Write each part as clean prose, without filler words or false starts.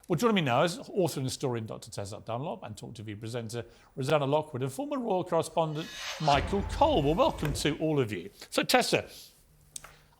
Well, joining me now is author and historian Dr. Tessa Dunlop and TalkTV presenter Rosanna Lockwood and former royal correspondent Michael Cole. Well, welcome to all of you. So, Tessa,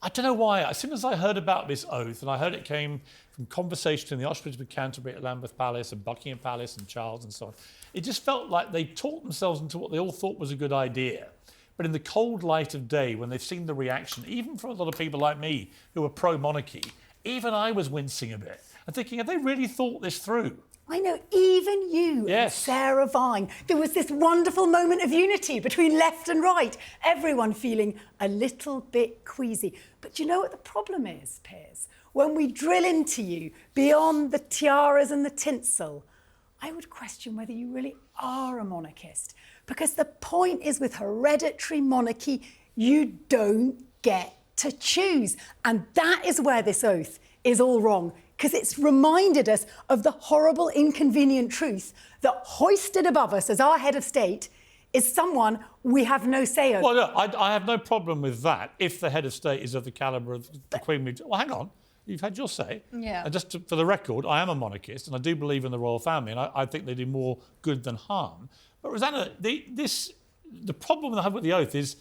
I don't know why, as soon as I heard about this oath, and I heard it came from conversation in the Archbishop of Canterbury at Lambeth Palace and Buckingham Palace and Charles and so on, it just felt like they talked themselves into what they all thought was a good idea. But in the cold light of day, when they've seen the reaction, even from a lot of people like me who are pro-monarchy, even I was wincing a bit and thinking, have they really thought this through? I know, even you and Sarah Vine. There was this wonderful moment of unity between left and right, everyone feeling a little bit queasy. But you know what the problem is, Piers? When we drill into you beyond the tiaras and the tinsel, I would question whether you really are a monarchist. Because the point is, with hereditary monarchy, you don't get to choose. And that is where this oath is all wrong, because it's reminded us of the horrible, inconvenient truth that hoisted above us as our head of state is someone we have no say over. Well, look, I have no problem with that if the head of state is of the calibre of the Queen. Well, hang on. You've had your say. Yeah. And for the record, I am a monarchist and I do believe in the royal family and I think they do more good than harm. But, Rosanna, the problem I have with the oath is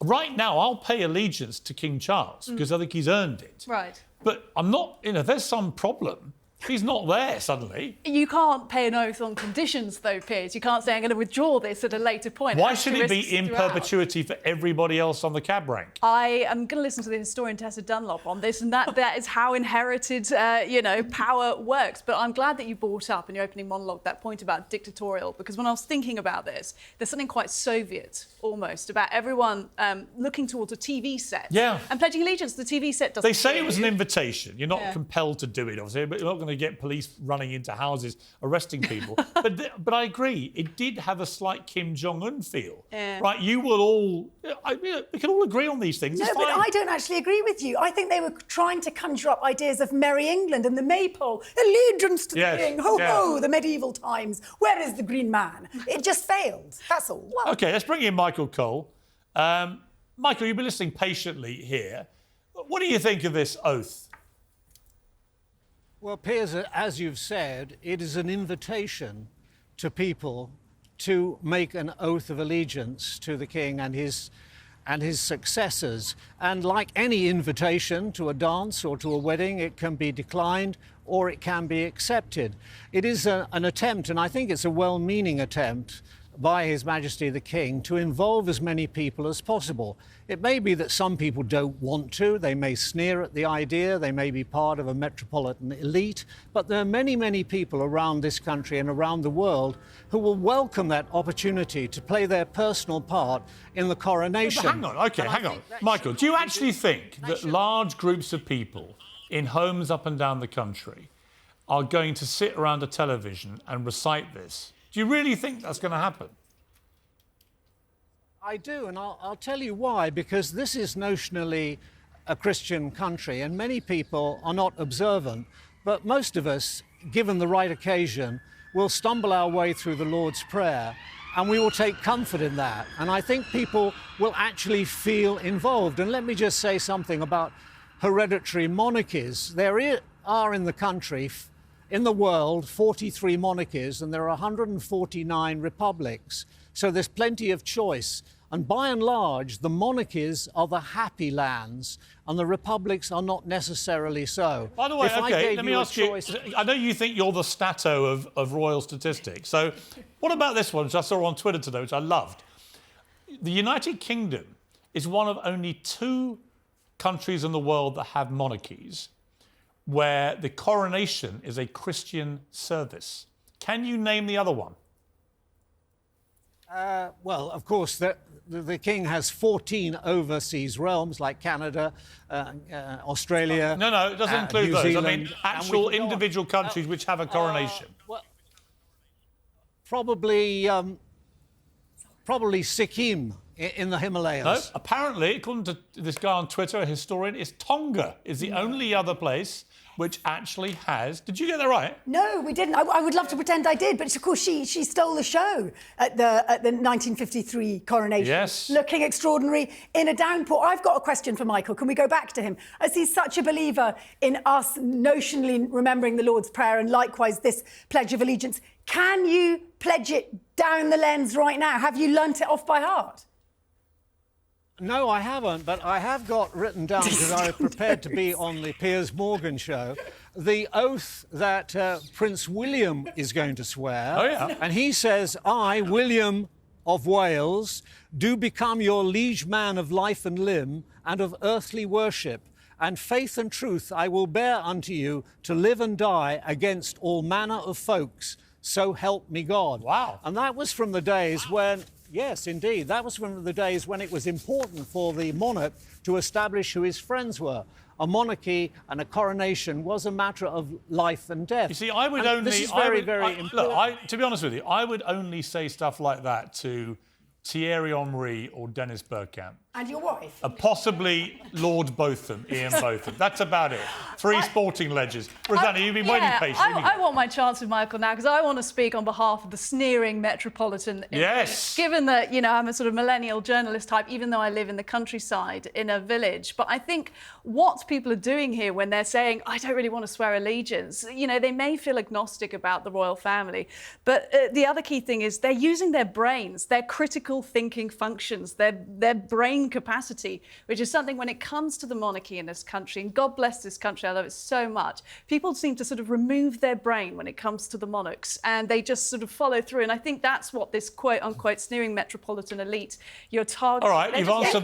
right now I'll pay allegiance to King Charles because I think he's earned it. Right. But I'm not, there's some problem. He's not there suddenly. You can't pay an oath on conditions, though, Piers. You can't say, I'm going to withdraw this at a later point. Why should it be in perpetuity for everybody else on the cab rank? I am going to listen to the historian Tessa Dunlop on this, and that is how inherited, power works. But I'm glad that you brought up in your opening monologue that point about dictatorial, because when I was thinking about this, there's something quite Soviet, almost, about everyone looking towards a TV set and pledging allegiance. The TV set doesn't. They say it was an invitation. You're not compelled to do it, obviously, but you're not going to get police running into houses arresting people. but I agree, it did have a slight Kim Jong-un feel. Right, you will all... we can all agree on these things. No, but I don't actually agree with you. I think they were trying to conjure up ideas of Merry England and the Maypole, allegiance to the king, ho-ho, the medieval times. Where is the Green Man? It just failed, that's all. Well, OK, let's bring in Michael Cole. Michael, you've been listening patiently here. What do you think of this oath? Well, Piers, as you've said, it is an invitation to people to make an oath of allegiance to the king and his successors. And like any invitation to a dance or to a wedding, it can be declined or it can be accepted. It is an attempt, and I think it's a well-meaning attempt, by His Majesty the King to involve as many people as possible. It may be that some people don't want to, they may sneer at the idea, they may be part of a metropolitan elite, but there are many, many people around this country and around the world who will welcome that opportunity to play their personal part in the coronation. But hang on, OK, hang on. Michael, do you actually think that large groups of people in homes up and down the country are going to sit around a television and recite this? Do you really think that's going to happen? I do, and I'll tell you why. Because this is notionally a Christian country, and many people are not observant. But most of us, given the right occasion, will stumble our way through the Lord's Prayer, and we will take comfort in that. And I think people will actually feel involved. And let me just say something about hereditary monarchies. There are in the country, in the world, 43 monarchies, and there are 149 republics. So there's plenty of choice. And by and large, the monarchies are the happy lands, and the republics are not necessarily so. By the way, OK, let me ask you, I know you think you're the Stato of royal statistics. So what about this one, which I saw on Twitter today, which I loved? The United Kingdom is one of only 2 countries in the world that have monarchies where the coronation is a Christian service. Can you name the other one? Well, of course, the king has 14 overseas realms, like Canada, Australia. No, it doesn't include New those. Zealand, I mean, actual individual countries which have a coronation. Well, probably Sikkim in the Himalayas. No, apparently, according to this guy on Twitter, a historian, Tonga is the only other place. which actually has... Did you get that right? No, we didn't. I would love to pretend I did, but of course she stole the show at the 1953 coronation. Yes. Looking extraordinary in a downpour. I've got a question for Michael. Can we go back to him? As he's such a believer in us notionally remembering the Lord's Prayer and likewise this Pledge of Allegiance, can you pledge it down the lens right now? Have you learnt it off by heart? No, I haven't, but I have got written down, because I was prepared to be on the Piers Morgan show, the oath that Prince William is going to swear. Oh, yeah. And he says, I, William of Wales, do become your liege man of life and limb and of earthly worship, and faith and truth I will bear unto you to live and die against all manner of folks, so help me God. Wow. And that was from the days when... Yes, indeed. That was one of the days when it was important for the monarch to establish who his friends were. A monarchy and a coronation was a matter of life and death. You see, I would only... This is very important. Look, to be honest with you, I would only say stuff like that to Thierry Henry or Dennis Bergkamp. And your wife? Possibly Lord Botham, Ian Botham. That's about it. Three sporting legends. Rosanna, you've been waiting patiently. I want my chance with Michael now, because I want to speak on behalf of the sneering metropolitan. Yes. Given that, you know, I'm a sort of millennial journalist type, even though I live in the countryside in a village. But I think what people are doing here when they're saying, I don't really want to swear allegiance, you know, they may feel agnostic about the royal family. But the other key thing is they're using their brains, their critical thinking functions, their brain capacity, which is something when it comes to the monarchy in this country, and God bless this country, I love it so much, people seem to sort of remove their brain when it comes to the monarchs, and they just sort of follow through. And I think that's what this quote-unquote sneering metropolitan elite you're targeting. All right, you've answered